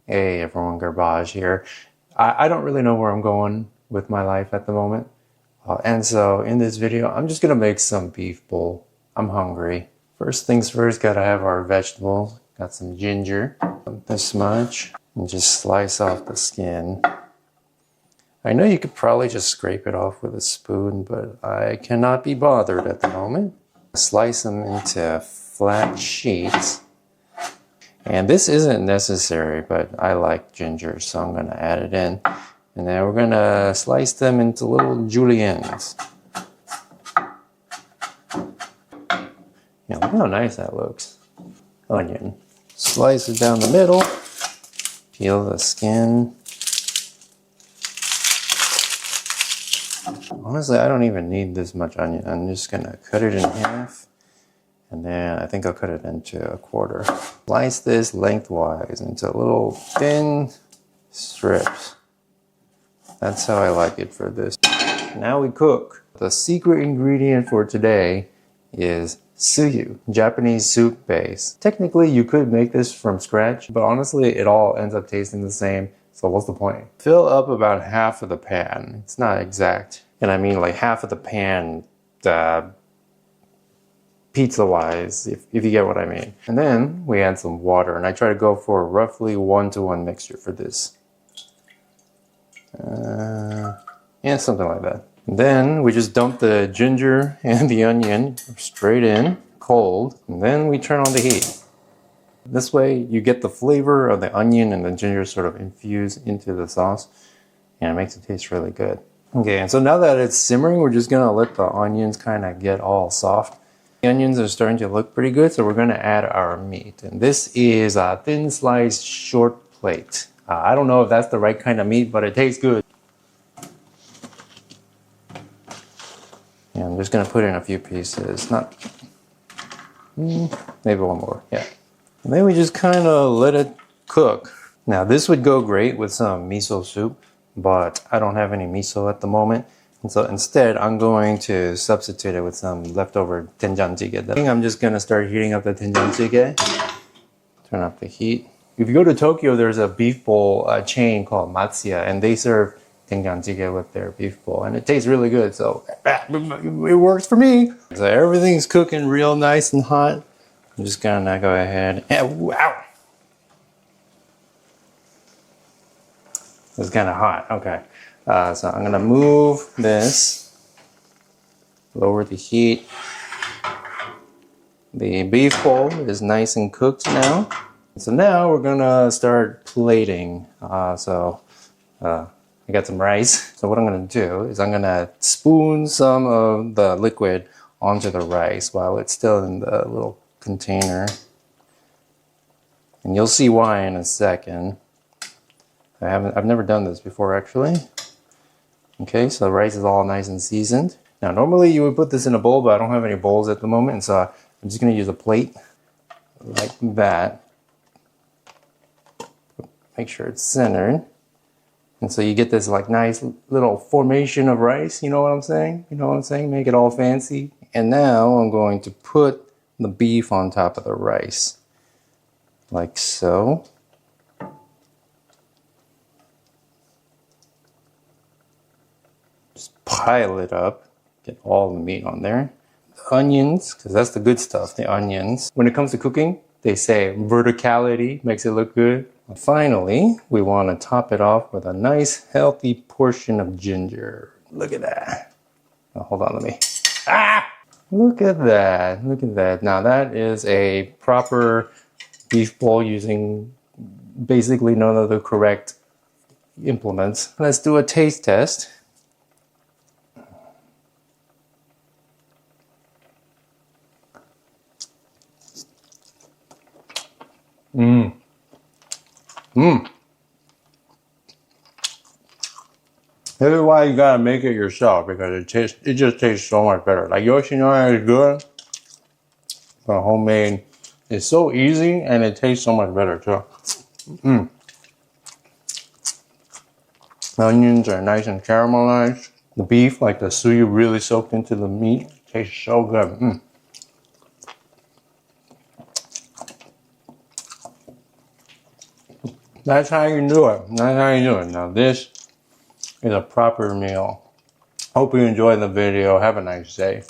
Hey everyone, Garbage here. I don't really know where I'm going with my life at the moment. And so in this video, I'm just gonna make some beef bowl. I'm hungry. First things first, gotta have our vegetables. Got some ginger, this much, and just slice off the skin. I know you could probably just scrape it off with a spoon, but I cannot be bothered at the moment. Slice them into flat sheets. And this isn't necessary, but I like ginger, so I'm going to add it in. And then we're going to slice them into little juliennes. Yeah, look how nice that looks. Onion. Slice it down the middle. Peel the skin. Honestly, I don't even need this much onion. I'm just going to cut it in half. And then I think I'll cut it into a quarter. Slice this lengthwise into little thin strips. That's how I like it for this. Now we cook. The secret ingredient for today is tsuyu, Japanese soup base. Technically, you could make this from scratch, but honestly, it all ends up tasting the same. So what's the point? Fill up about half of the pan. It's not exact. And I mean like half of the pan, pizza-wise, if you get what I mean. And then we add some water, and I try to go for a roughly 1-to-1 mixture for this. Yeah, something like that. And then we just dump the ginger and the onion straight in, cold, and then we turn on the heat. This way you get the flavor of the onion and the ginger sort of infused into the sauce, and it makes it taste really good. Okay, and so now that it's simmering, we're just gonna let the onions kind of get all soft. The onions are starting to look pretty good, so we're going to add our meat. And this is a thin sliced short plate. I don't know if that's the right kind of meat, but it tastes good. And I'm just going to put in a few pieces. Maybe one more, yeah. And then we just kind of let it cook. Now this would go great with some miso soup, but I don't have any miso at the moment. And so instead, I'm going to substitute it with some leftover 된장찌개. I think I'm just going to start heating up the 된장찌개. Turn up the heat. If you go to Tokyo, there's a beef bowl chain called Matsuya, and they serve 된장찌개 with their beef bowl, and it tastes really good, so it works for me. So everything's cooking real nice and hot. I'm just going to go ahead and... Wow! It's kind of hot, okay. So I'm gonna move this, lower the heat. The beef bowl is nice and cooked now. So now we're gonna start plating. I got some rice. So what I'm gonna do is I'm gonna spoon some of the liquid onto the rice while it's still in the little container. And you'll see why in a second. I've never done this before actually. Okay, so the rice is all nice and seasoned. Now normally you would put this in a bowl, but I don't have any bowls at the moment, so I'm just gonna use a plate like that. Make sure it's centered. And so you get this like nice little formation of rice, you know what I'm saying? You know what I'm saying? Make it all fancy. And now I'm going to put the beef on top of the rice. Like so. Pile it up, get all the meat on there. The onions, because that's the good stuff, the onions. When it comes to cooking, they say verticality makes it look good. And finally, we want to top it off with a nice healthy portion of ginger. Look at that. Oh, hold on, let me. Look at that, look at that. Now that is a proper beef bowl using basically none of the correct implements. Let's do a taste test. This is why you gotta make it yourself, because it just tastes so much better. Like Yoshinoya is good, but homemade is so easy and it tastes so much better too. The onions are nice and caramelized. The beef, like the tsuyu, really soaked into the meat. Tastes so good. That's how you do it. That's how you do it. Now this is a proper meal. Hope you enjoyed the video. Have a nice day.